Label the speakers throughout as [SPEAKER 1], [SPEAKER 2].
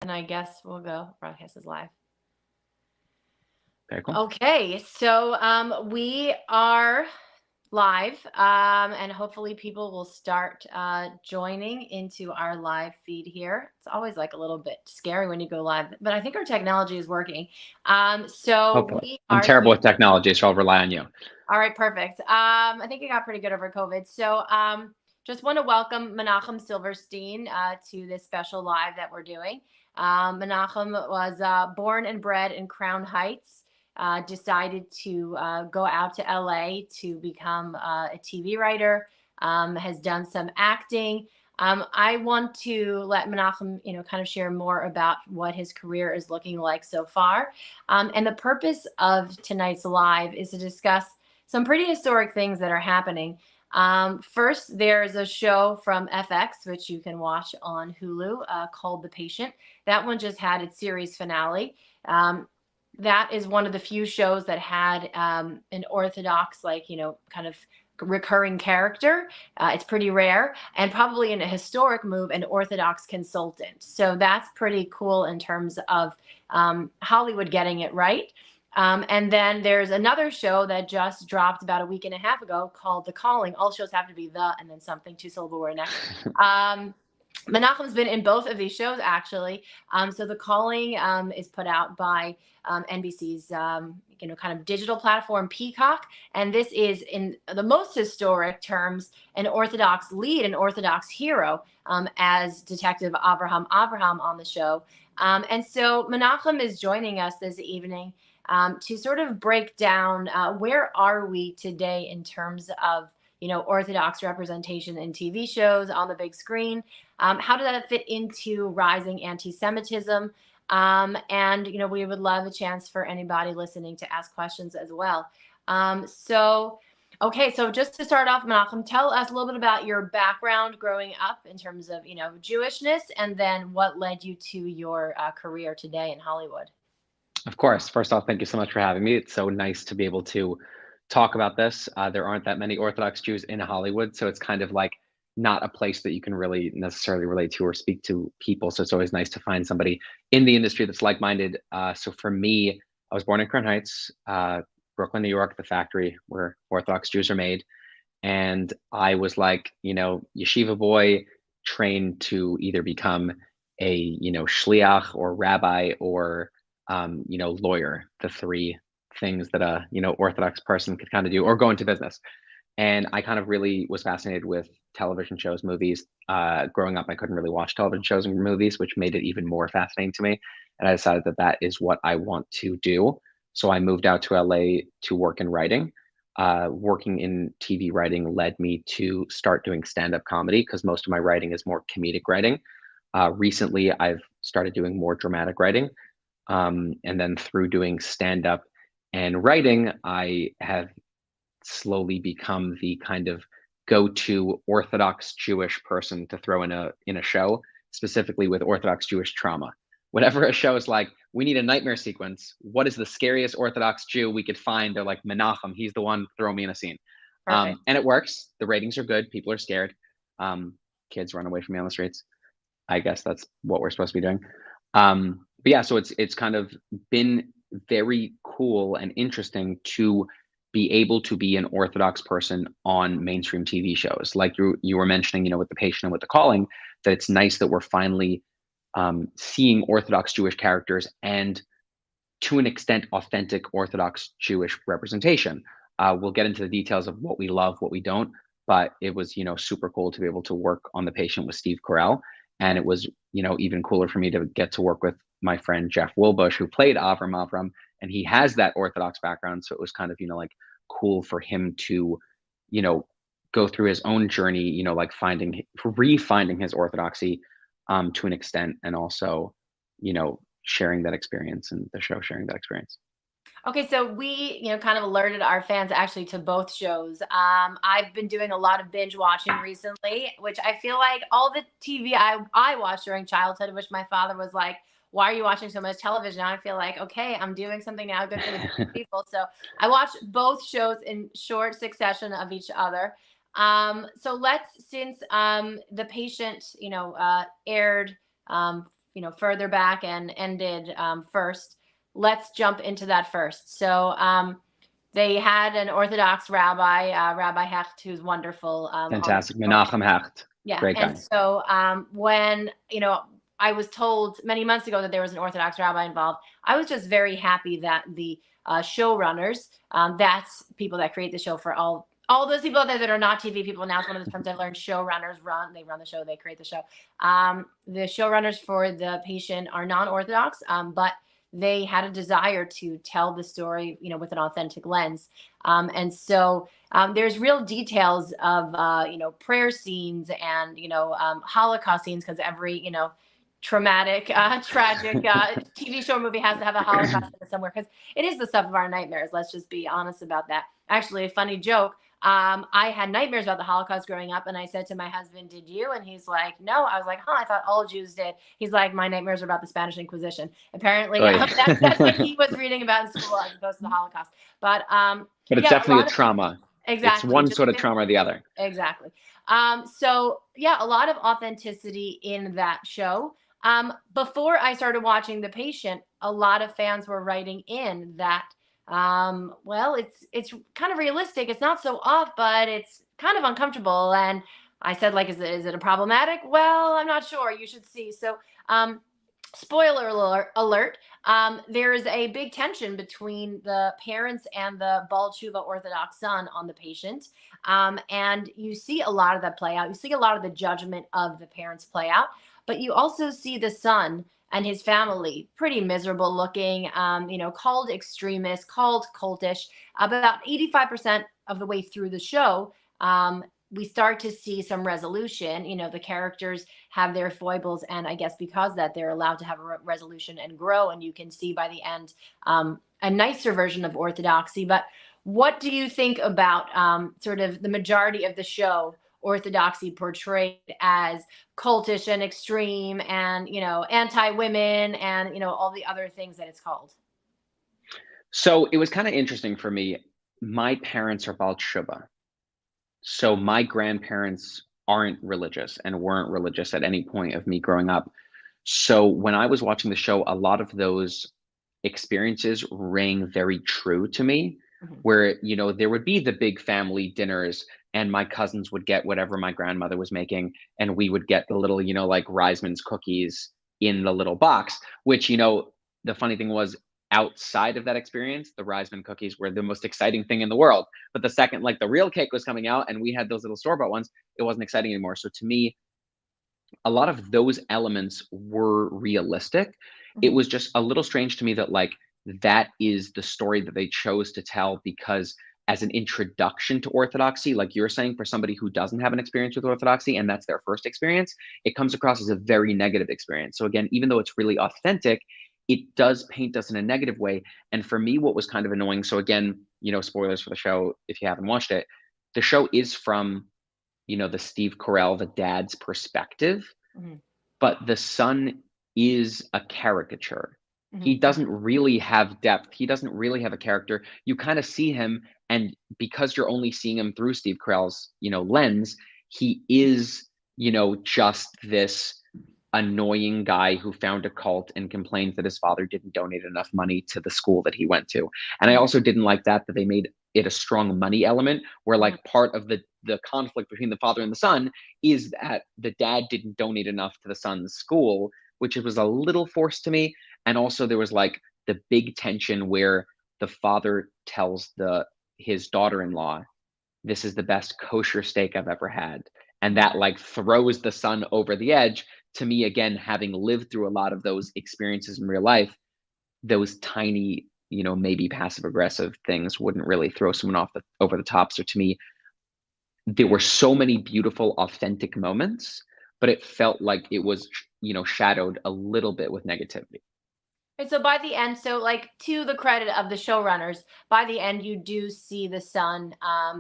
[SPEAKER 1] And I guess we'll go. Broadcast is live.
[SPEAKER 2] Very cool.
[SPEAKER 1] Okay, so we are live, and hopefully people will start joining into our live feed here. It's always like a little bit scary when you go live, but I think our technology is working. So
[SPEAKER 2] Hopefully.
[SPEAKER 1] we
[SPEAKER 2] I'm
[SPEAKER 1] are
[SPEAKER 2] terrible with technology, so I'll rely on you.
[SPEAKER 1] all right, perfect. I think it got pretty good over COVID. So just want to welcome Menachem Silverstein to this special live that we're doing. Menachem was born and bred in Crown Heights, decided to go out to LA to become a TV writer, has done some acting. I want to let Menachem, kind of share more about what his career is looking like so far. And the purpose of tonight's live is to discuss some pretty historic things that are happening. First, there's a show from FX, which you can watch on Hulu, called The Patient. That one just had its series finale. That is one of the few shows that had an Orthodox, kind of recurring character. It's pretty rare, and probably in a historic move, an Orthodox consultant. So that's pretty cool in terms of Hollywood getting it right. And then there's another show that just dropped about a week and a half ago called The Calling. All shows have to be the and then something, two-syllable word next. Menachem's been in both of these shows, actually. So The Calling is put out by NBC's, kind of digital platform, Peacock. And this is, in the most historic terms, an Orthodox lead, an Orthodox hero, as Detective Avraham on the show. And so Menachem is joining us this evening to sort of break down where are we today in terms of Orthodox representation in TV shows on the big screen. How does that fit into rising anti-Semitism? And we would love a chance for anybody listening to ask questions as well. Okay, so just to start off, Menachem, tell us a little bit about your background growing up in terms of Jewishness, and then what led you to your career today in Hollywood.
[SPEAKER 2] Of course. First off, thank you so much for having me. It's so nice to be able to talk about this. There aren't that many Orthodox Jews in Hollywood, so it's kind of like not a place that you can really necessarily relate to or speak to people. So it's always nice to find somebody in the industry that's like-minded. So for me, I was born in Crown Heights, Brooklyn, New York, the factory where Orthodox Jews are made. And I was like, yeshiva boy, trained to either become a, shliach or rabbi or lawyer, the three things that a, Orthodox person could kind of do, or go into business. And I kind of really was fascinated with television shows, movies. Growing up, I couldn't really watch television shows and movies, which made it even more fascinating to me. And I decided that that is what I want to do. So I moved out to LA to work in writing. Working in TV writing led me to start doing stand-up comedy because most of my writing is more comedic writing. Recently, I've started doing more dramatic writing. And then through doing stand-up and writing, I have slowly become the kind of go-to Orthodox Jewish person to throw in a show, specifically with Orthodox Jewish trauma. Whenever a show is like, we need a nightmare sequence, what is the scariest Orthodox Jew we could find? They're like, Menachem, he's the one, throw me in a scene. And it works. The ratings are good. People are scared. Kids run away from me on the streets. I guess that's what we're supposed to be doing. But yeah, so it's kind of been very cool and interesting to be able to be an Orthodox person on mainstream TV shows. Like you were mentioning, with The Patient and with The Calling, that it's nice that we're finally seeing Orthodox Jewish characters and, to an extent, authentic Orthodox Jewish representation. We'll get into the details of what we love, what we don't, but it was, super cool to be able to work on The Patient with Steve Carell. And it was, even cooler for me to get to work with my friend Jeff Wilbush, who played Avram, and he has that Orthodox background. So it was kind of, cool for him to, go through his own journey, refinding his Orthodoxy to an extent, and also, sharing that experience, and the show sharing that experience.
[SPEAKER 1] Okay, so we, kind of alerted our fans actually to both shows. I've been doing a lot of binge watching recently, which I feel like all the TV I watched during childhood, which my father was like, why are you watching so much television? Now I feel like, okay, I'm doing something now good for the people. So I watched both shows in short succession of each other. So since The Patient, aired further back and ended first. Let's jump into that first. So they had an Orthodox rabbi, Rabbi Hecht, who's wonderful.
[SPEAKER 2] Fantastic. Menachem Hecht.
[SPEAKER 1] Yeah.
[SPEAKER 2] Great guy.
[SPEAKER 1] And so when, I was told many months ago that there was an Orthodox rabbi involved, I was just very happy that the showrunners, that's people that create the show for all those people out there that are not TV people. Now it's one of the terms I learned. Showrunners they run the show, they create the show. The showrunners for The Patient are non-Orthodox, but they had a desire to tell the story, with an authentic lens. And so there's real details of, prayer scenes and, Holocaust scenes, because every, traumatic, tragic TV show or movie has to have a Holocaust in it somewhere, because it is the stuff of our nightmares. Let's just be honest about that. Actually, a funny joke. I had nightmares about the Holocaust growing up, and I said to my husband, "Did you?" And he's like, "No." I was like, "Huh, I thought all Jews did." He's like, "My nightmares are about the Spanish Inquisition." Apparently, that's what he was reading about in school as opposed to the Holocaust. But
[SPEAKER 2] it's definitely a trauma.
[SPEAKER 1] Exactly.
[SPEAKER 2] It's one sort of trauma or the other.
[SPEAKER 1] Exactly. So yeah, a lot of authenticity in that show. Before I started watching The Patient, a lot of fans were writing in that, well, it's kind of realistic. It's not so off, but it's kind of uncomfortable. And I said, like, is it a problematic? Well, I'm not sure. You should see. So, spoiler alert. There is a big tension between the parents and the Baal Tshuva Orthodox son on The Patient. And you see a lot of that play out. You see a lot of the judgment of the parents play out, but you also see the son and his family pretty miserable looking, called extremist, called cultish. About 85% of the way through the show, we start to see some resolution. The characters have their foibles, and I guess because that, they're allowed to have a resolution and grow, and you can see by the end a nicer version of orthodoxy. But what do you think about sort of the majority of the show, orthodoxy portrayed as cultish and extreme and, anti-women and, all the other things that it's called?
[SPEAKER 2] So it was kind of interesting for me. My parents are Baal Tshuva. So my grandparents aren't religious and weren't religious at any point of me growing up. So when I was watching the show, a lot of those experiences rang very true to me, where, there would be the big family dinners and my cousins would get whatever my grandmother was making, and we would get the little, like Reisman's cookies in the little box, which, the funny thing was, outside of that experience, the Reisman cookies were the most exciting thing in the world. But the second, like, the real cake was coming out and we had those little store-bought ones, it wasn't exciting anymore. So to me, a lot of those elements were realistic. It was just a little strange to me that, like, that is the story that they chose to tell, because as an introduction to orthodoxy, like you're saying, for somebody who doesn't have an experience with orthodoxy and that's their first experience, it comes across as a very negative experience. So again, even though it's really authentic, it does paint us in a negative way. And for me, what was kind of annoying, so again, spoilers for the show if you haven't watched it, the show is from, the Steve Carell, the dad's perspective, but the son is a caricature. He doesn't really have depth. He doesn't really have a character. You kind of see him, and because you're only seeing him through Steve Carell's, lens, he is, just this annoying guy who found a cult and complains that his father didn't donate enough money to the school that he went to. And I also didn't like that they made it a strong money element, where like part of the conflict between the father and the son is that the dad didn't donate enough to the son's school, which was a little forced to me. And also there was like the big tension where the father tells his daughter-in-law, "This is the best kosher steak I've ever had." And that like throws the son over the edge. To me, again, having lived through a lot of those experiences in real life, those tiny, maybe passive aggressive things wouldn't really throw someone over the top. So to me, there were so many beautiful, authentic moments, but it felt like it was, shadowed a little bit with negativity.
[SPEAKER 1] And so by the end, so like, to the credit of the showrunners, by the end, you do see the son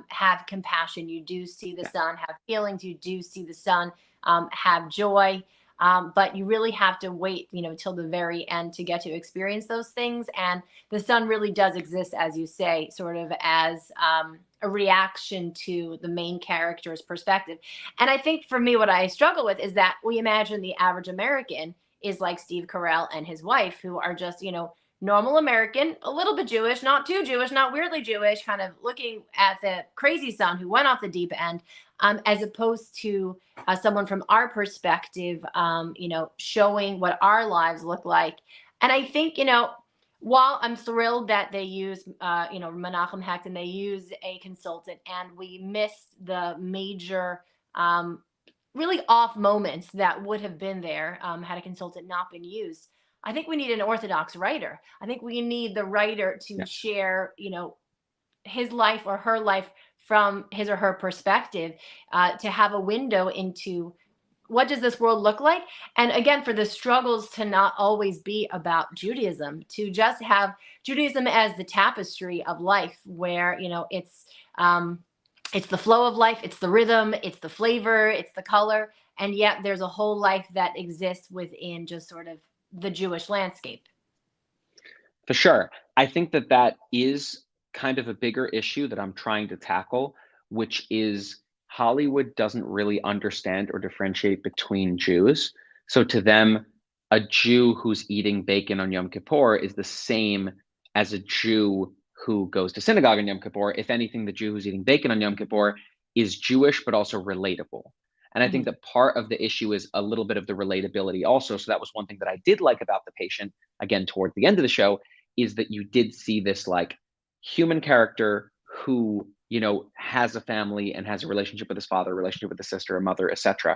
[SPEAKER 1] have compassion. You do see the son have feelings. You do see the son have joy. But you really have to wait, till the very end to get to experience those things. And the son really does exist, as you say, sort of as a reaction to the main character's perspective. And I think for me, what I struggle with is that we imagine the average American is like Steve Carell and his wife, who are just, normal American, a little bit Jewish, not too Jewish, not weirdly Jewish, kind of looking at the crazy son who went off the deep end, as opposed to someone from our perspective, showing what our lives look like. And I think, while I'm thrilled that they use, Menachem Hecht, and they use a consultant, and we missed the major, really off moments that would have been there had a consultant not been used. I think we need an Orthodox writer. I think we need the writer to share, his life or her life from his or her perspective, to have a window into what does this world look like? And again, for the struggles to not always be about Judaism, to just have Judaism as the tapestry of life, where, it's the flow of life, it's the rhythm, it's the flavor, it's the color. And yet there's a whole life that exists within just sort of the Jewish landscape.
[SPEAKER 2] For sure. I think that that is kind of a bigger issue that I'm trying to tackle, which is Hollywood doesn't really understand or differentiate between Jews. So to them, a Jew who's eating bacon on Yom Kippur is the same as a Jew who goes to synagogue on Yom Kippur. If anything, the Jew who's eating bacon on Yom Kippur is Jewish, but also relatable. And I think that part of the issue is a little bit of the relatability also. So that was one thing that I did like about The Patient, again, toward the end of the show, is that you did see this like human character who, has a family and has a relationship with his father, a relationship with his sister, a mother, etc.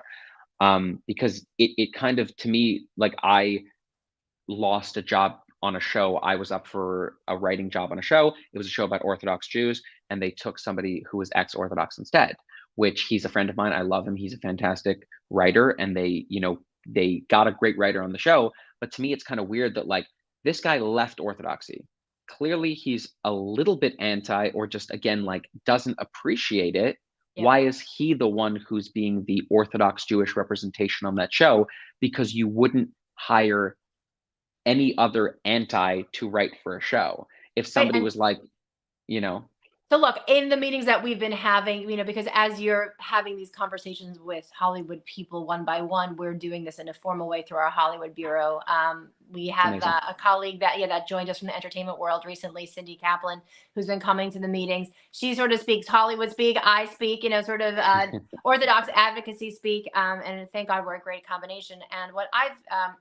[SPEAKER 2] Because it kind of, to me, like I lost a job on a show. I was up for a writing job on a show. It was a show about Orthodox Jews, and they took somebody who was ex-Orthodox instead, which he's a friend of mine. I love him. He's a fantastic writer, and they got a great writer on the show. But to me, it's kind of weird that like this guy left Orthodoxy. Clearly he's a little bit anti, or just again, like doesn't appreciate it. Yeah. Why is he the one who's being the Orthodox Jewish representation on that show? Because you wouldn't hire any other anti to write for a show. If somebody was like,
[SPEAKER 1] So look, in the meetings that we've been having, because as you're having these conversations with Hollywood people one by one, we're doing this in a formal way through our Hollywood bureau. We have a colleague that joined us from the entertainment world recently, Cindy Kaplan, who's been coming to the meetings. She sort of speaks Hollywood speak, I speak, sort of Orthodox advocacy speak. And thank God we're a great combination. And what I've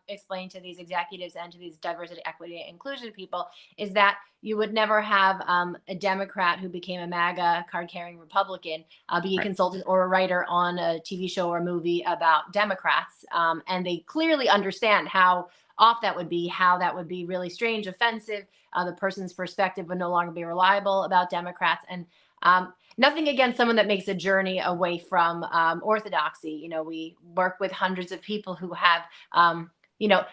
[SPEAKER 1] explained to these executives and to these diversity, equity, and inclusion people is that you would never have a Democrat who became a MAGA card-carrying Republican be a consultant or a writer on a TV show or movie about Democrats. And they clearly understand how off that would be, how that would be really strange, offensive. The person's perspective would no longer be reliable about Democrats. And nothing against someone that makes a journey away from Orthodoxy. We work with hundreds of people who have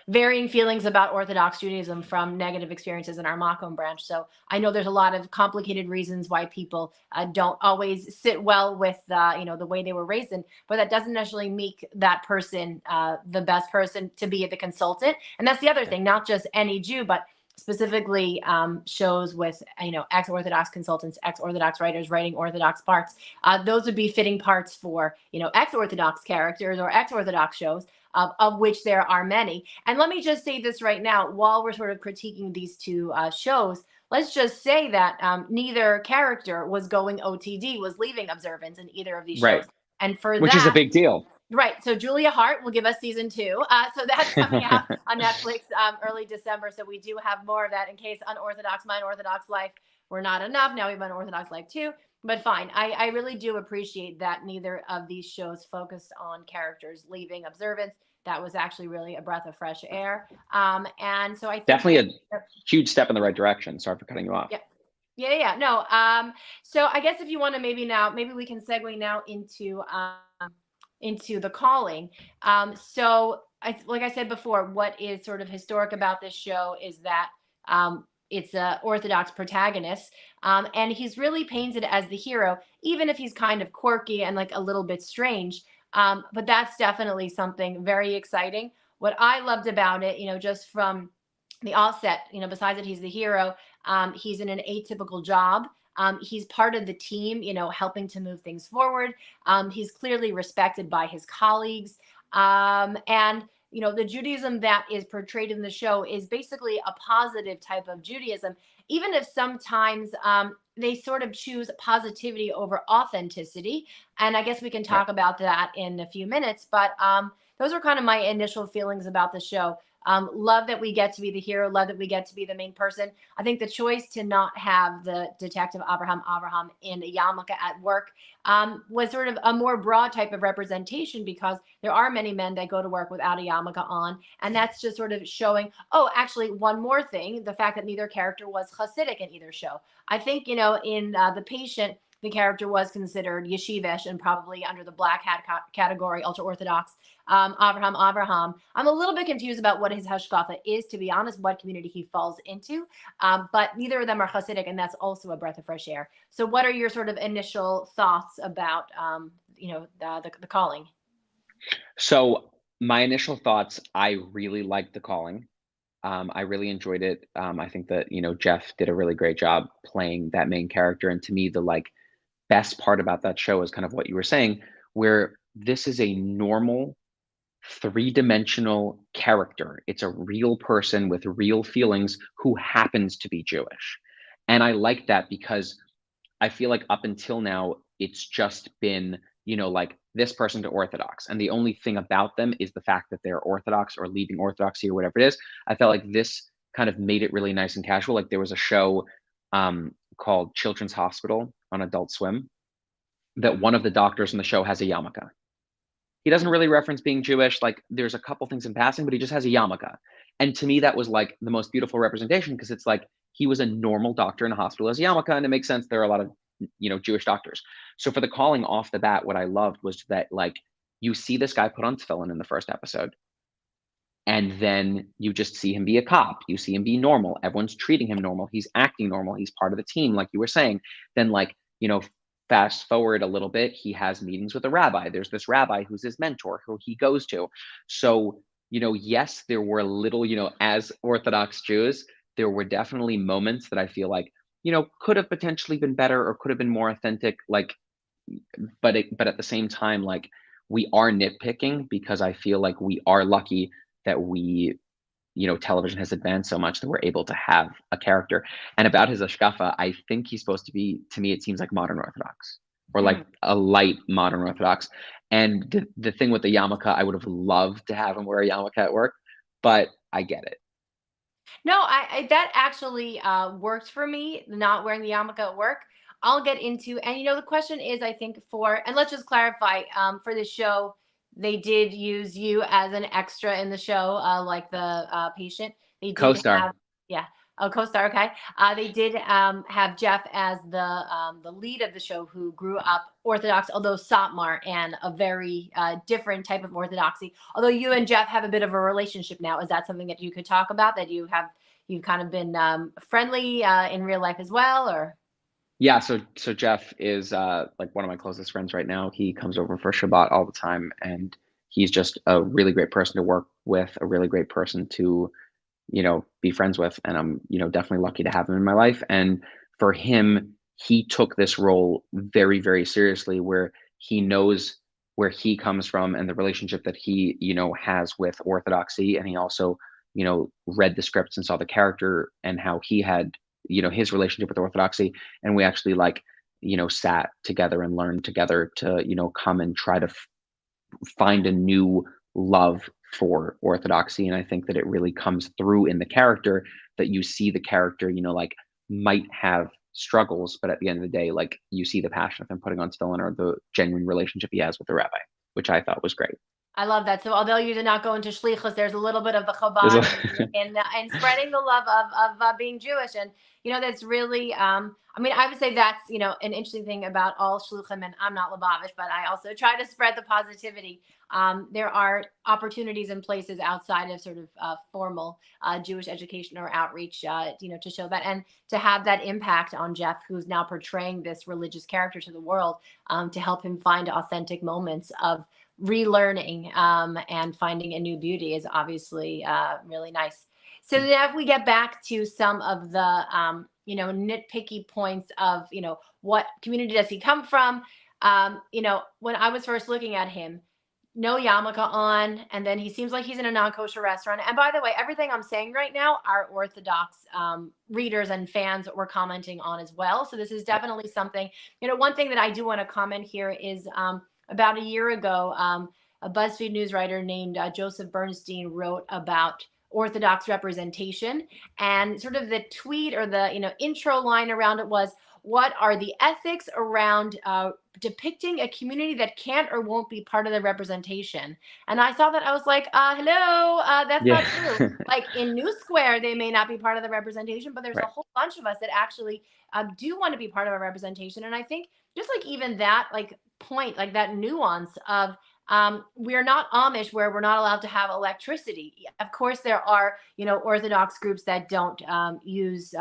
[SPEAKER 1] varying feelings about Orthodox Judaism from negative experiences in our Makom branch. So I know there's a lot of complicated reasons why people don't always sit well with, the way they were raised in, but that doesn't necessarily make that person the best person to be the consultant. And that's the other thing, not just any Jew, but specifically shows with, ex-Orthodox consultants, ex-Orthodox writers writing Orthodox parts. Those would be fitting parts for, ex-Orthodox characters or ex-Orthodox shows. Of which there are many. And let me just say this right now, while we're sort of critiquing these two shows, let's just say that neither character was going OTD, was leaving observance in either of these shows. And for
[SPEAKER 2] which is a big deal.
[SPEAKER 1] Right. So Julia Hart will give us season 2. So that's coming out on Netflix early December. So we do have more of that in case Unorthodox, My Unorthodox Life were not enough. Now we have Unorthodox Life 2. But fine. I really do appreciate that neither of these shows focused on characters leaving observance. That was actually really a breath of fresh air. And so I think
[SPEAKER 2] definitely a huge step in the right direction. Sorry for cutting you off.
[SPEAKER 1] Yeah. No. So I guess if you want to maybe we can segue now into the calling. So like I said before, what is sort of historic about this show is that it's a Orthodox protagonist, and he's really painted as the hero, even if he's kind of quirky and like a little bit strange. But that's definitely something very exciting. What I loved about it, just from the offset, besides that he's the hero, he's in an atypical job. He's part of the team, helping to move things forward. He's clearly respected by his colleagues. And the Judaism that is portrayed in the show is basically a positive type of Judaism, even if sometimes they sort of choose positivity over authenticity. And I guess we can
[SPEAKER 2] Right.
[SPEAKER 1] talk about that in a few minutes. But those are kind of my initial feelings about the show. Love that we get to be the hero. Love that we get to be the main person. I think the choice to not have the detective Abraham in a yarmulke at work was sort of a more broad type of representation, because there are many men that go to work without a yarmulke on. And that's just sort of showing, oh, actually, one more thing, the fact that neither character was Hasidic in either show. I think, in The Patient, the character was considered yeshivish and probably under the black hat category, ultra Orthodox. Abraham. I'm a little bit confused about what his hashkafa is, to be honest, what community he falls into. But neither of them are Hasidic, and that's also a breath of fresh air. So, what are your sort of initial thoughts about, the calling?
[SPEAKER 2] So my initial thoughts, I really liked The Calling. I really enjoyed it. I think that, Jeff did a really great job playing that main character. And to me, the like best part about that show is kind of what you were saying, where this is a normal three-dimensional character. It's a real person with real feelings who happens to be Jewish. And I like that because I feel like up until now, it's just been, like this person to Orthodox. And the only thing about them is the fact that they're Orthodox or leaving Orthodoxy or whatever it is. I felt like this kind of made it really nice and casual. Like there was a show called Children's Hospital on Adult Swim that one of the doctors in the show has a yarmulke. He doesn't really reference being Jewish. Like there's a couple things in passing, but he just has a yarmulke. And to me, that was like the most beautiful representation because it's like he was a normal doctor in a hospital as a yarmulke, and it makes sense. There are a lot of Jewish doctors. So for The Calling off the bat, what I loved was that like you see this guy put on tefillin in the first episode, and then you just see him be a cop. You see him be normal. Everyone's treating him normal. He's acting normal. He's part of the team, like you were saying. Then, like, fast forward a little bit, he has meetings with a rabbi. There's this rabbi who's his mentor, who he goes to. So, yes, there were little, as Orthodox Jews, there were definitely moments that I feel like, could have potentially been better or could have been more authentic. Like, but at the same time, like, we are nitpicking because I feel like we are lucky that television has advanced so much that we're able to have a character. And about his ashkafa, I think he's supposed to be, to me, it seems like modern Orthodox or like a light modern Orthodox. And the thing with the yarmulke, I would have loved to have him wear a yarmulke at work, but I get it.
[SPEAKER 1] No, I that actually worked for me, not wearing the yarmulke at work. I'll get into, and the question is, I think and let's just clarify, for the show, they did use you as an extra in the show, like the patient. They did
[SPEAKER 2] Co-star.
[SPEAKER 1] have, yeah, a co-star. Okay, they did have Jeff as the lead of the show, who grew up Orthodox, although Satmar, and a very different type of Orthodoxy. Although you and Jeff have a bit of a relationship now, is that something that you could talk about? That you've kind of been friendly in real life as well, or?
[SPEAKER 2] Yeah, so Jeff is like one of my closest friends right now. He comes over for Shabbat all the time, and he's just a really great person to work with, a really great person to, be friends with. And I'm, definitely lucky to have him in my life. And for him, he took this role very, very seriously, where he knows where he comes from and the relationship that he, has with Orthodoxy. And he also, read the scripts and saw the character and how he had, his relationship with Orthodoxy. And we actually like, sat together and learned together to, come and try to find a new love for Orthodoxy. And I think that it really comes through in the character, that you see the character, like might have struggles, but at the end of the day, like you see the passion of him putting on tefillin or the genuine relationship he has with the rabbi, which I thought was great.
[SPEAKER 1] I love that. So although you did not go into shlichus, there's a little bit of the
[SPEAKER 2] There's
[SPEAKER 1] Chabad
[SPEAKER 2] a-
[SPEAKER 1] in spreading the love of being Jewish, and that's really. I mean, I would say that's an interesting thing about all shluchim, and I'm not Lubavitch, but I also try to spread the positivity. There are opportunities and places outside of sort of formal Jewish education or outreach, to show that and to have that impact on Jeff, who's now portraying this religious character to the world, to help him find authentic moments of relearning and finding a new beauty is obviously really nice. So now if we get back to some of the nitpicky points of what community does he come from, when I was first looking at him, no yarmulke on, and then he seems like he's in a non-kosher restaurant. And by the way, everything I'm saying right now, our Orthodox readers and fans were commenting on as well. So this is
[SPEAKER 2] Right.
[SPEAKER 1] definitely something. One thing that I do want to comment here is about a year ago, a BuzzFeed news writer named Joseph Bernstein wrote about Orthodox representation, and sort of the tweet or the intro line around it was, "What are the ethics around depicting a community that can't or won't be part of the representation?" And I saw that, I was like, hello, that's
[SPEAKER 2] Yeah.
[SPEAKER 1] not true. Like in New Square, they may not be part of the representation, but there's a
[SPEAKER 2] Right.
[SPEAKER 1] whole bunch of us that actually do want to be part of a representation. And I think just like even that, like point, like that nuance of we're not Amish where we're not allowed to have electricity. Of course, there are Orthodox groups that don't use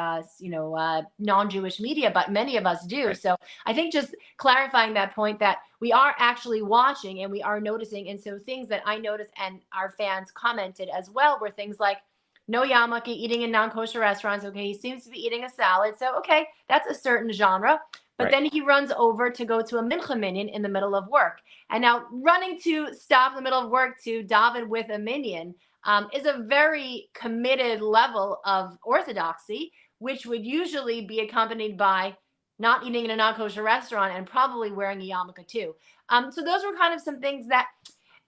[SPEAKER 1] non-Jewish media, but many of us do.
[SPEAKER 2] Right.
[SPEAKER 1] So I think just clarifying that point, that we are actually watching and we are noticing. And so things that I noticed and our fans commented as well were things like no yarmulke, eating in non-kosher restaurants. Okay, he seems to be eating a salad. So, okay, that's a certain genre. But
[SPEAKER 2] Right.
[SPEAKER 1] then he runs over to go to a mincha minyan in the middle of work. And now running to stop in the middle of work to daven with a minyan is a very committed level of orthodoxy, which would usually be accompanied by not eating in a non-kosher restaurant and probably wearing a yarmulke too. So those were kind of some things that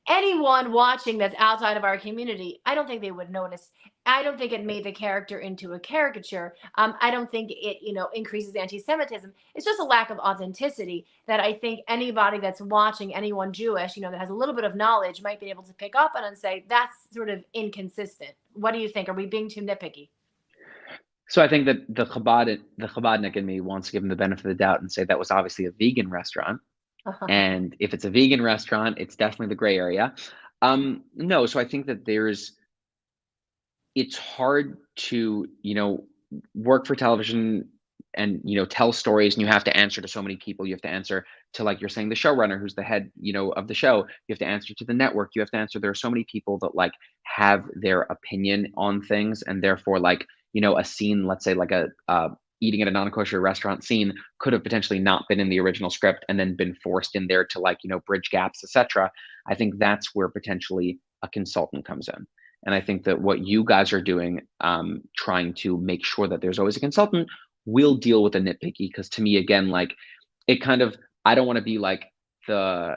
[SPEAKER 1] anyone watching that's outside of our community, I don't think they would notice. I don't think it made the character into a caricature. I don't think it, increases anti-Semitism. It's just a lack of authenticity that I think anybody that's watching, anyone Jewish, that has a little bit of knowledge, might be able to pick up on and say that's sort of inconsistent. What do you think? Are we being too nitpicky?
[SPEAKER 2] So I think that the Chabadnik in me wants to give him the benefit of the doubt and say that was obviously a vegan restaurant. And if it's a vegan restaurant, it's definitely the gray area. No, so I think that it's hard to, work for television and, tell stories, and you have to answer to so many people. You have to answer to, like you're saying, the showrunner who's the head, of the show. You have to answer to the network. You have to answer. There are so many people that like have their opinion on things, and therefore, like, a scene, let's say like a eating at a non-kosher restaurant scene could have potentially not been in the original script and then been forced in there to, like, bridge gaps, etc. I think that's where potentially a consultant comes in. And I think that what you guys are doing, trying to make sure that there's always a consultant, will deal with the nitpicky. Because to me, again, like, it kind of, I don't want to be like the,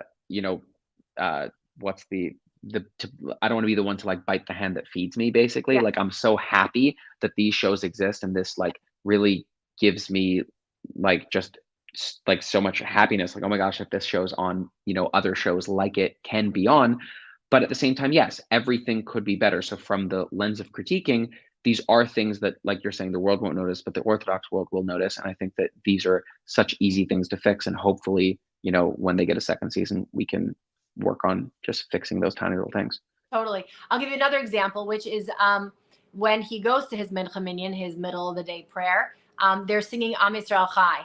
[SPEAKER 2] uh, what's I don't want to be the one to like bite the hand that feeds me, basically.
[SPEAKER 1] Yeah,
[SPEAKER 2] Like, I'm so happy that these shows exist, and this like really gives me like just like so much happiness. Like, oh my gosh, if this show's on, other shows like it can be on. But at the same time, yes, everything could be better. So from the lens of critiquing, these are things that, like you're saying, the world won't notice, but the Orthodox world will notice. And I think that these are such easy things to fix. And hopefully, when they get a second season, we can work on just fixing those tiny little things.
[SPEAKER 1] totally. I'll give you another example, which is when he goes to his mincha minyan, his middle of the day prayer. They're singing Am Yisrael Chai.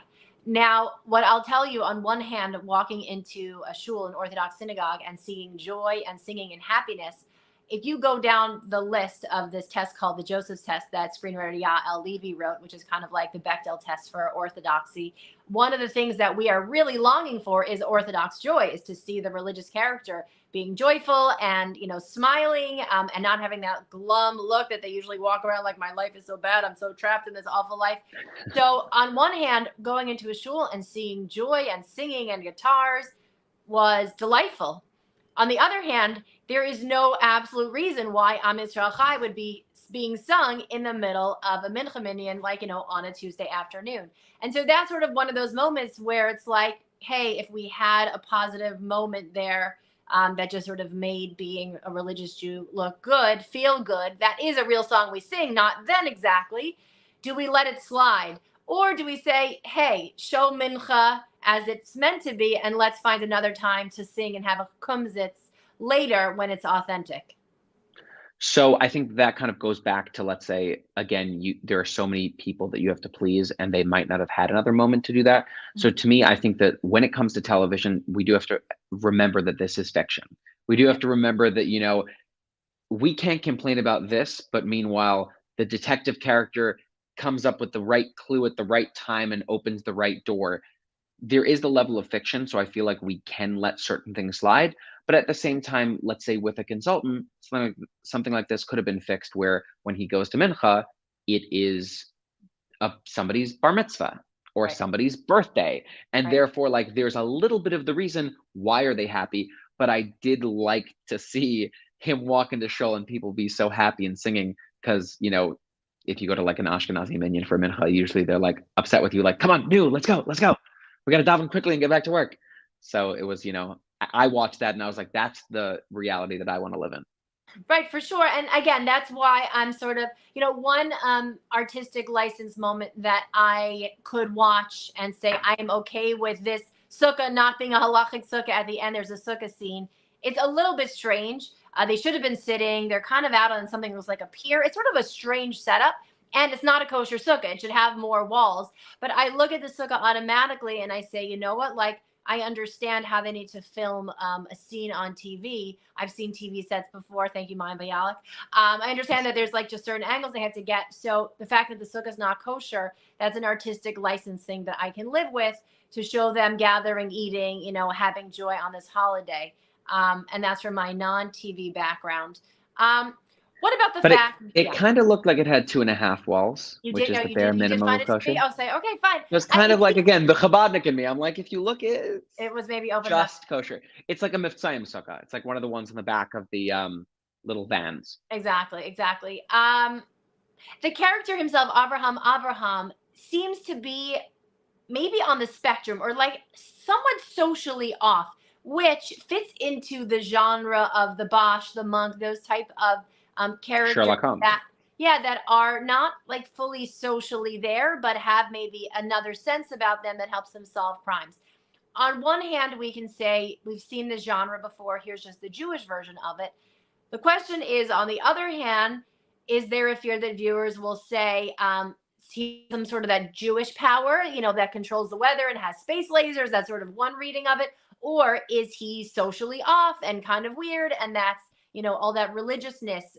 [SPEAKER 1] Now, what I'll tell you, on one hand, walking into a shul, an Orthodox synagogue, and seeing joy and singing and happiness, if you go down the list of this test called the Joseph's test that screenwriter Yael Levy wrote, which is kind of like the Bechdel test for orthodoxy, one of the things that we are really longing for is Orthodox joy, is to see the religious character being joyful and smiling, and not having that glum look that they usually walk around like, my life is so bad, I'm so trapped in this awful life. So on one hand, going into a shul and seeing joy and singing and guitars was delightful. On the other hand, there is no absolute reason why Am Yisrael Chai would be being sung in the middle of a mincha minyan, like, on a Tuesday afternoon. And so that's sort of one of those moments where it's like, hey, if we had a positive moment there, that just sort of made being a religious Jew look good, feel good. That is a real song we sing, not then exactly. Do we let it slide? Or do we say, hey, show mincha as it's meant to be, and let's find another time to sing and have a kumsitz later when it's authentic?
[SPEAKER 2] So I think that kind of goes back to, let's say, again, there are so many people that you have to please, and they might not have had another moment to do that. So to me, I think that when it comes to television, we do have to remember that this is fiction. We do have to remember that, we can't complain about this, but meanwhile, the detective character comes up with the right clue at the right time and opens the right door. there is the level of fiction, so I feel like we can let certain things slide. But at the same time, let's say with a consultant, something like this could have been fixed where when he goes to Mincha, it is somebody's bar mitzvah or
[SPEAKER 1] Right.
[SPEAKER 2] somebody's birthday. And
[SPEAKER 1] Right.
[SPEAKER 2] therefore, like, there's a little bit of the reason why are they happy. But I did like to see him walk into shul and people be so happy and singing because, if you go to like an Ashkenazi minyan for mincha, usually they're like upset with you, like, come on, let's go, let's go. We got to daven quickly and get back to work. So it was, I watched that and I was like, that's the reality that I want to live in.
[SPEAKER 1] Right, for sure. And again, that's why I'm sort of, one artistic license moment that I could watch and say, I am okay with this sukkah not being a halachic sukkah. At the end, there's a sukkah scene. It's a little bit strange. They should have been sitting. They're kind of out on something that was like a pier. It's sort of a strange setup. And it's not a kosher sukkah. It should have more walls. But I look at the sukkah automatically and I say, you know what? Like, I understand how they need to film a scene on TV. I've seen TV sets before. Thank you, Mayim Bialik. I understand that there's like just certain angles they have to get. So the fact that the sukkah is not kosher, that's an artistic licensing that I can live with to show them gathering, eating, having joy on this holiday. And that's from my non-TV background. What about the
[SPEAKER 2] But
[SPEAKER 1] fact?
[SPEAKER 2] it
[SPEAKER 1] Yeah,
[SPEAKER 2] kind of looked like it had 2.5 walls,
[SPEAKER 1] you
[SPEAKER 2] which
[SPEAKER 1] did.
[SPEAKER 2] is
[SPEAKER 1] No,
[SPEAKER 2] the
[SPEAKER 1] you
[SPEAKER 2] bare
[SPEAKER 1] did. You did
[SPEAKER 2] minimum
[SPEAKER 1] find
[SPEAKER 2] of
[SPEAKER 1] it to be.
[SPEAKER 2] kosher.
[SPEAKER 1] I'll say, okay, fine.
[SPEAKER 2] It was kind of like, again, the Chabadnik in me. I'm like, if you look, it's
[SPEAKER 1] It was maybe open up.
[SPEAKER 2] just kosher. It's like a Miftzayim sukkah. It's like one of the ones in the back of the little vans.
[SPEAKER 1] Exactly, exactly. The character himself, Avraham, seems to be maybe on the spectrum or like somewhat socially off, which fits into the genre of the Bosch, the monk, those type of characters
[SPEAKER 2] Sherlock Holmes.
[SPEAKER 1] that, yeah, that are not like fully socially there, but have maybe another sense about them that helps them solve crimes. On one hand, we can say we've seen this genre before. Here's just the Jewish version of it. The question is, on the other hand, is there a fear that viewers will say, see some sort of that Jewish power, that controls the weather and has space lasers? That's sort of one reading of it. Or is he socially off and kind of weird? And that's, all that religiousness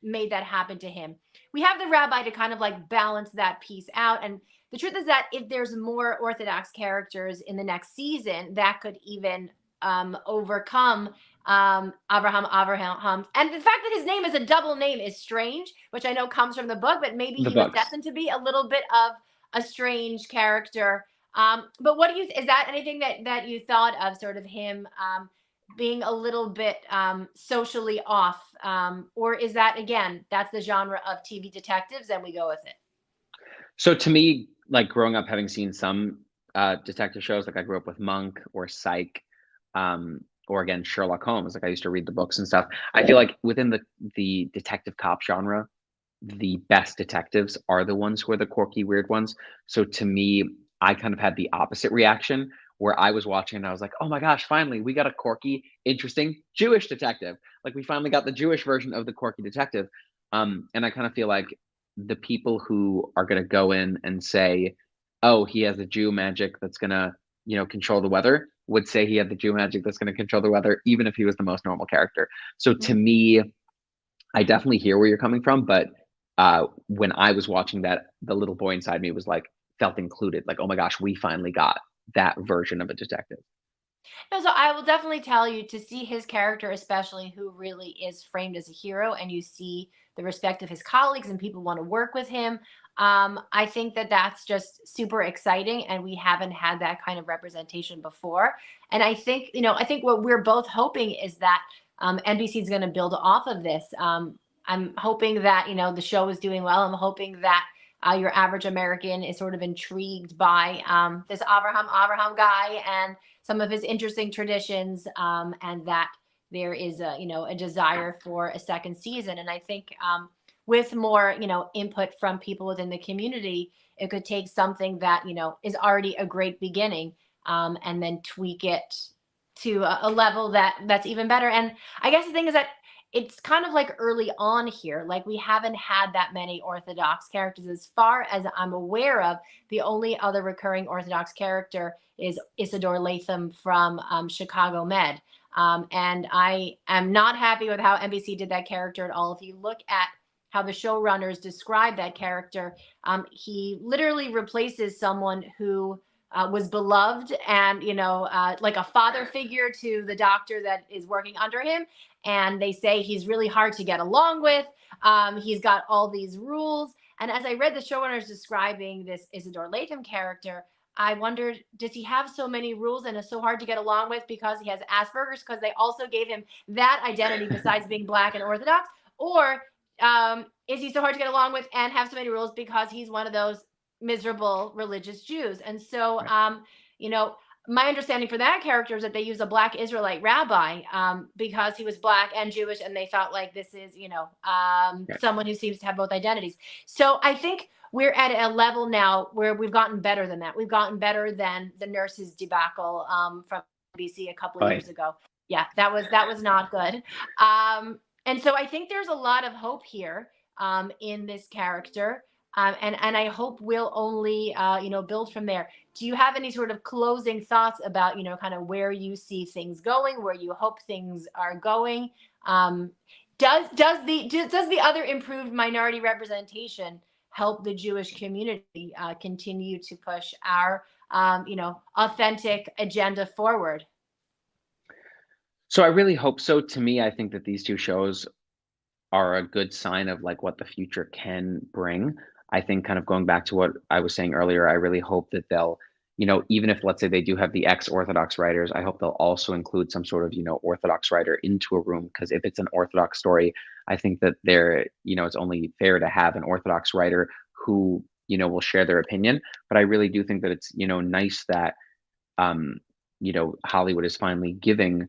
[SPEAKER 1] made that happen to him. We have the rabbi to kind of like balance that piece out. And the truth is that if there's more Orthodox characters in the next season, that could even overcome Avraham. And the fact that his name is a double name is strange, which I know comes from the book, but maybe
[SPEAKER 2] The
[SPEAKER 1] he was
[SPEAKER 2] books.
[SPEAKER 1] destined to be a little bit of a strange character. But is that anything that you thought of, sort of him being a little bit socially off? Or is that, again, that's the genre of TV detectives and we go with it?
[SPEAKER 2] So to me, like growing up, having seen some detective shows, like I grew up with Monk or Psych, or again Sherlock Holmes. Like I used to read the books and stuff. I feel like within the detective cop genre, the best detectives are the ones who are the quirky, weird ones. So to me, I kind of had the opposite reaction where I was watching and I was like, oh my gosh, finally, we got a quirky, interesting Jewish detective. Like we finally got the Jewish version of the quirky detective. And I kind of feel like the people who are going to go in and say, oh, he has the Jew magic that's going to, control the weather, would say he had the Jew magic that's going to control the weather, even if he was the most normal character. So to
[SPEAKER 1] Mm.
[SPEAKER 2] me, I definitely hear where you're coming from, but when I was watching that, the little boy inside me was like, felt included. Like, oh my gosh, we finally got that version of a detective.
[SPEAKER 1] No, so I will definitely tell you to see his character, especially who really is framed as a hero, and you see the respect of his colleagues and people want to work with him. I think that that's just super exciting, and we haven't had that kind of representation before. And I think what we're both hoping is that NBC is going to build off of this. I'm hoping that the show is doing well. I'm hoping that your average American is sort of intrigued by this Avraham guy and some of his interesting traditions, and that there is a desire for a second season. And I think with more input from people within the community, it could take something that is already a great beginning, and then tweak it to a level that's even better. And I guess the thing is that it's kind of like early on here. Like we haven't had that many Orthodox characters. As far as I'm aware of, the only other recurring Orthodox character is Isidore Latham from Chicago Med. And I am not happy with how NBC did that character at all. If you look at how the showrunners describe that character, he literally replaces someone who was beloved and, like a father figure to the doctor that is working under him. And they say he's really hard to get along with. He's got all these rules. And as I read the showrunners describing this Isidore Latham character, I wondered, does he have so many rules and is so hard to get along with because he has Asperger's? Because they also gave him that identity besides being Black and Orthodox? Or is he so hard to get along with and have so many rules because he's one of those miserable religious Jews? And so, my understanding for that character is that they use a Black Israelite rabbi because he was Black and Jewish, and they felt like this is, someone who seems to have both identities. So I think we're at a level now where we've gotten better than that. We've gotten better than the nurses debacle from BC a couple of years ago. Yeah, that was not good. And so I think there's a lot of hope here in this character. And I hope we'll only, build from there. Do you have any sort of closing thoughts about, kind of where you see things going, where you hope things are going? Does the other improved minority representation help the Jewish community continue to push our, authentic agenda forward?
[SPEAKER 2] So I really hope so. To me, I think that these two shows are a good sign of like what the future can bring. I think kind of going back to what I was saying earlier, I really hope that they'll, even if let's say they do have the ex-Orthodox writers, I hope they'll also include some sort of, Orthodox writer into a room. Because if it's an Orthodox story, I think that it's only fair to have an Orthodox writer who, will share their opinion. But I really do think that it's, nice that, Hollywood is finally giving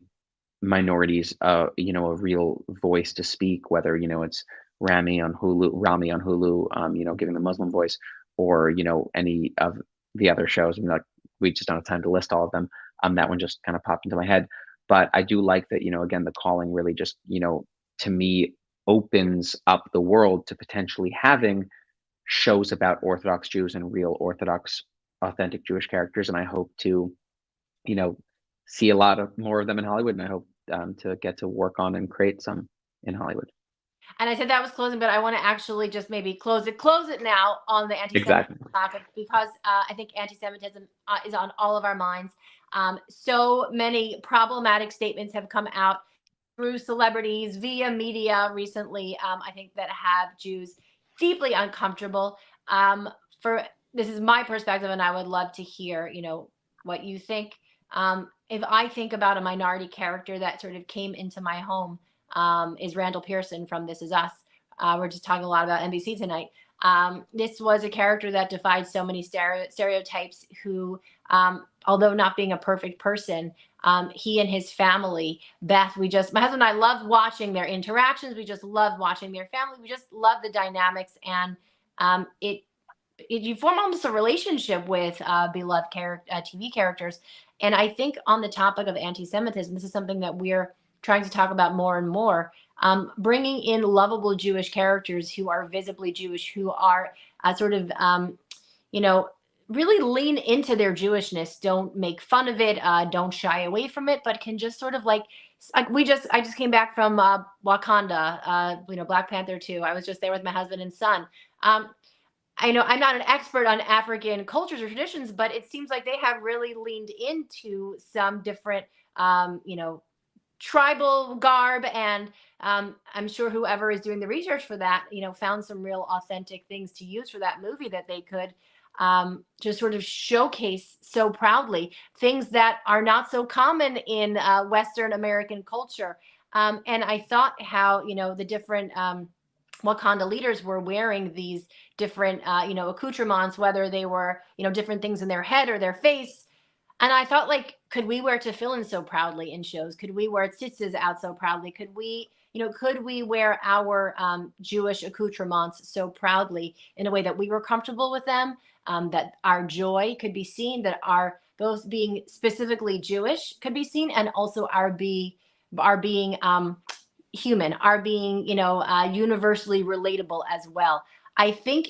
[SPEAKER 2] minorities, a real voice to speak, whether, it's Rami on Hulu, giving the Muslim voice, or, any of the other shows. I mean, like, we just don't have time to list all of them. That one just kind of popped into my head. But I do like that, again, the calling really just, to me, opens up the world to potentially having shows about Orthodox Jews and real Orthodox, authentic Jewish characters. And I hope to, see a lot of more of them in Hollywood. And I hope to get to work on and create some in Hollywood.
[SPEAKER 1] And I said that was closing, but I want to actually just maybe close it now on the anti-Semitism topic, because I think anti-Semitism is on all of our minds. So many problematic statements have come out through celebrities, via media recently, I think, that have Jews deeply uncomfortable. This is my perspective, and I would love to hear, what you think. If I think about a minority character that sort of came into my home, is Randall Pearson from This Is Us. We're just talking a lot about NBC tonight. This was a character that defied so many stereotypes, who, although not being a perfect person, he and his family, Beth, my husband and I loved watching their interactions. We just loved watching their family. We just love the dynamics. And you form almost a relationship with beloved TV characters. And I think on the topic of anti-Semitism, this is something that we're trying to talk about more and more, bringing in lovable Jewish characters who are visibly Jewish, who are really lean into their Jewishness, don't make fun of it, don't shy away from it, but can just sort of I just came back from Wakanda, Black Panther 2. I was just there with my husband and son. I know I'm not an expert on African cultures or traditions, but it seems like they have really leaned into some different, tribal garb. And I'm sure whoever is doing the research for that, found some real authentic things to use for that movie that they could just sort of showcase so proudly, things that are not so common in Western American culture. And I thought how, the different Wakanda leaders were wearing these different, accoutrements, whether they were, different things in their head or their face. And I thought, could we wear tefillin so proudly in shows? Could we wear tzitzis out so proudly? Could we wear our Jewish accoutrements so proudly in a way that we were comfortable with them, that our joy could be seen, that our both being specifically Jewish could be seen, and also our being human, our being, universally relatable as well. I think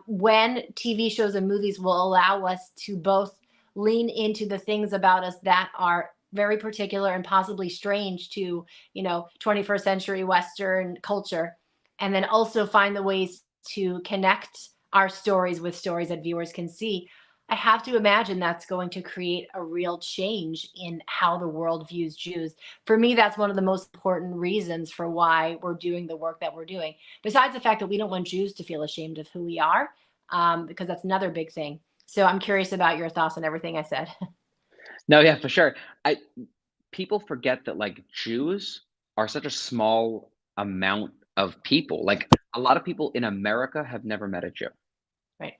[SPEAKER 1] when TV shows and movies will allow us to both lean into the things about us that are very particular and possibly strange to, 21st century Western culture, and then also find the ways to connect our stories with stories that viewers can see, I have to imagine that's going to create a real change in how the world views Jews. For me, that's one of the most important reasons for why we're doing the work that we're doing. Besides the fact that we don't want Jews to feel ashamed of who we are, because that's another big thing. So I'm curious about your thoughts on everything I said.
[SPEAKER 2] No, yeah, for sure. I People forget that like Jews are such a small amount of people. Like a lot of people in America have never met a Jew.
[SPEAKER 1] Right.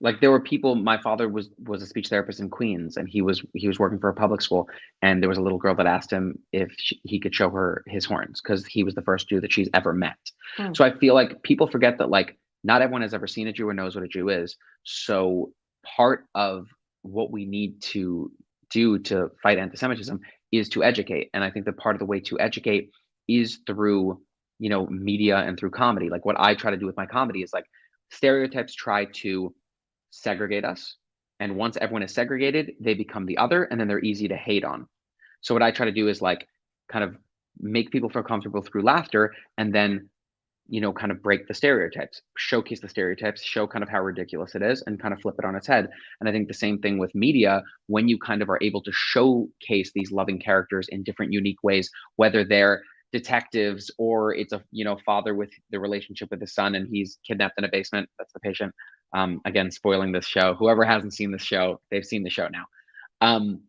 [SPEAKER 2] Like there were people. My father was a speech therapist in Queens, and he was working for a public school, and there was a little girl that asked him if he could show her his horns because he was the first Jew that she's ever met.
[SPEAKER 1] Hmm.
[SPEAKER 2] So I feel like people forget that like not everyone has ever seen a Jew or knows what a Jew is. So part of what we need to do to fight anti-Semitism is to educate, and I think that part of the way to educate is through media and through comedy. Like what I try to do with my comedy is like stereotypes try to segregate us. And once everyone is segregated, they become the other, and then they're easy to hate on. So what I try to do is like kind of make people feel comfortable through laughter, and then kind of break the stereotypes, showcase the stereotypes, show kind of how ridiculous it is, and kind of flip it on its head. And I think the same thing with media, when you kind of are able to showcase these loving characters in different unique ways, whether they're detectives or it's a father with the relationship with his son and he's kidnapped in a basement. That's the patient. Again, spoiling this show. Whoever hasn't seen this show, they've seen the show now.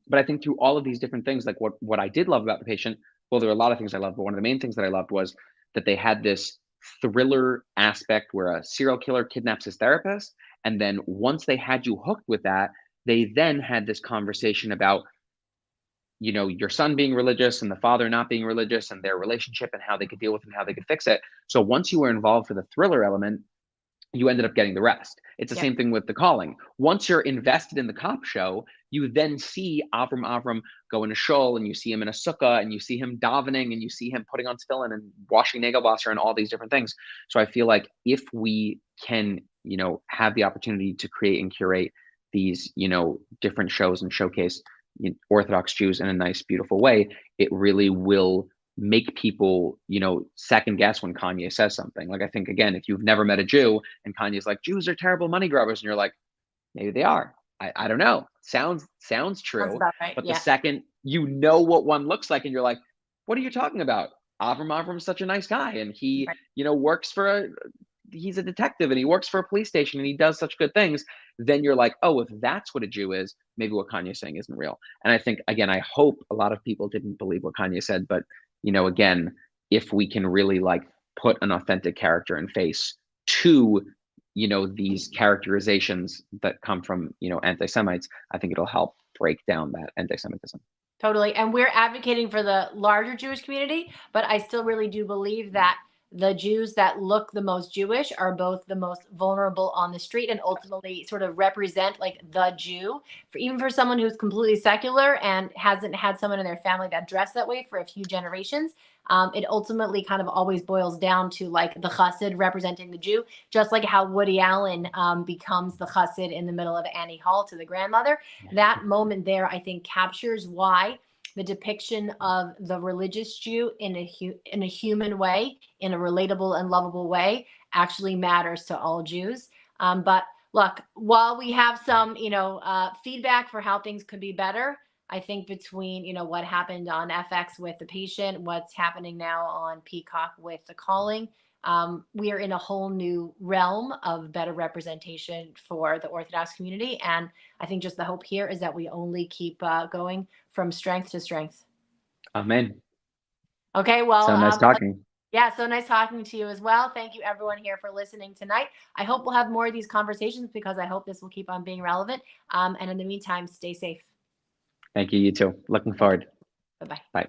[SPEAKER 2] But I think through all of these different things, like what I did love about the patient, well, there were a lot of things I loved, but one of the main things that I loved was that they had this thriller aspect where a serial killer kidnaps his therapist, and then once they had you hooked with that, they then had this conversation about your son being religious and the father not being religious and their relationship and how they could deal with it and how they could fix it. So once you were involved for the thriller element, you ended up getting the rest. It's the
[SPEAKER 1] Yeah.
[SPEAKER 2] same thing with The Calling. Once you're invested in the cop show, you then see Avram go in a shul, and you see him in a sukkah, and you see him davening, and you see him putting on tefillin and washing nagelbasser and all these different things. So I feel like if we can, have the opportunity to create and curate these, different shows and showcase Orthodox Jews in a nice, beautiful way, it really will make people, second guess when Kanye says something. Like, I think, again, if you've never met a Jew and Kanye's like, Jews are terrible money grubbers, and you're like, maybe they are. I don't know. Sounds
[SPEAKER 1] Sounds
[SPEAKER 2] true.
[SPEAKER 1] about right.
[SPEAKER 2] But the
[SPEAKER 1] Yeah.
[SPEAKER 2] second you know what one looks like and you're like, what are you talking about? Avram's such a nice guy. And he,
[SPEAKER 1] Right.
[SPEAKER 2] works for he's a detective and he works for a police station and he does such good things. Then you're like, oh, if that's what a Jew is, maybe what Kanye's saying isn't real. And I think, again, I hope a lot of people didn't believe what Kanye said, but again, if we can really like put an authentic character and face to, these characterizations that come from, anti-Semites, I think it'll help break down that anti-Semitism.
[SPEAKER 1] Totally. And we're advocating for the larger Jewish community, but I still really do believe that the Jews that look the most Jewish are both the most vulnerable on the street and ultimately sort of represent like the Jew. For even for someone who's completely secular and hasn't had someone in their family that dressed that way for a few generations, it ultimately kind of always boils down to like the chassid representing the Jew, just like how Woody Allen becomes the chassid in the middle of Annie Hall to the grandmother. That moment there, I think, captures why the depiction of the religious Jew in a human way, in a relatable and lovable way, actually matters to all Jews. But look, while we have some, feedback for how things could be better, I think between, what happened on FX with The Patient, what's happening now on Peacock with The Calling, we are in a whole new realm of better representation for the Orthodox community. And I think just the hope here is that we only keep going from strength to strength.
[SPEAKER 2] Amen.
[SPEAKER 1] Okay, well,
[SPEAKER 2] So nice talking.
[SPEAKER 1] Yeah, so nice talking to you as well. Thank you everyone here for listening tonight. I hope we'll have more of these conversations because I hope this will keep on being relevant. And in the meantime, stay safe.
[SPEAKER 2] Thank you. You too. Looking forward.
[SPEAKER 1] Bye-bye.
[SPEAKER 2] Bye.